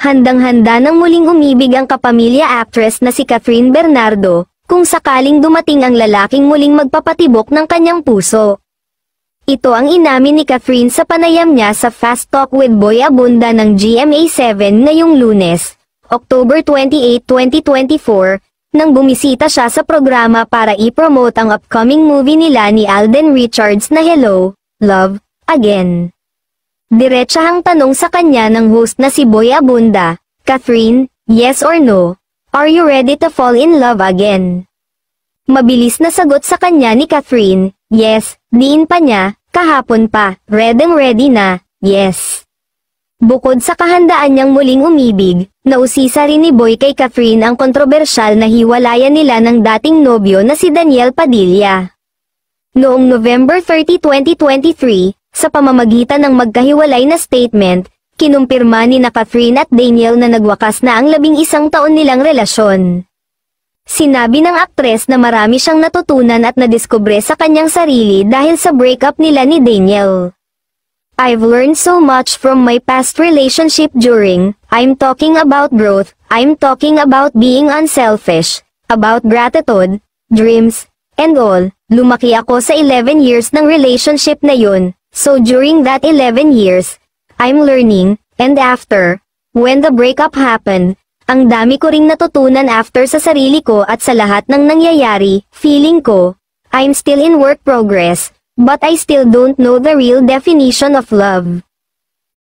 Handang-handa nang muling umibig ang kapamilya actress na si Catherine Bernardo, kung sakaling dumating ang lalaking muling magpapatibok ng kanyang puso. Ito ang inamin ni Catherine sa panayam niya sa Fast Talk with Boy Abunda ng GMA7 ngayong Lunes, October 28, 2024, nang bumisita siya sa programa para i-promote ang upcoming movie nila ni Alden Richards na Hello, Love, Again. Diretsahang tanong sa kanya ng host na si Boy Abunda, "Catherine, yes or no? Are you ready to fall in love again?" Mabilis na sagot sa kanya ni Catherine, "Yes," diin pa niya, "Kahapon pa, ready na, yes." Bukod sa kahandaan niyang muling umibig, nausisa rin ni Boy kay Catherine ang kontrobersyal na hiwalayan nila ng dating nobyo na si Daniel Padilla. Noong November 30, 2023, sa pamamagitan ng magkahiwalay na statement, kinumpirma ni Catherine at Daniel na nagwakas na ang 11 taon nilang relasyon. Sinabi ng aktres na marami siyang natutunan at nadiskubre sa kanyang sarili dahil sa breakup nila ni Daniel. "I've learned so much from my past relationship during, I'm talking about growth, I'm talking about being unselfish, about gratitude, dreams, and all. Lumaki ako sa 11 years ng relationship na yun. So during that 11 years, I'm learning, and after, when the breakup happened, ang dami ko ring natutunan after sa sarili ko at sa lahat ng nangyayari, feeling ko, I'm still in work progress, but I still don't know the real definition of love."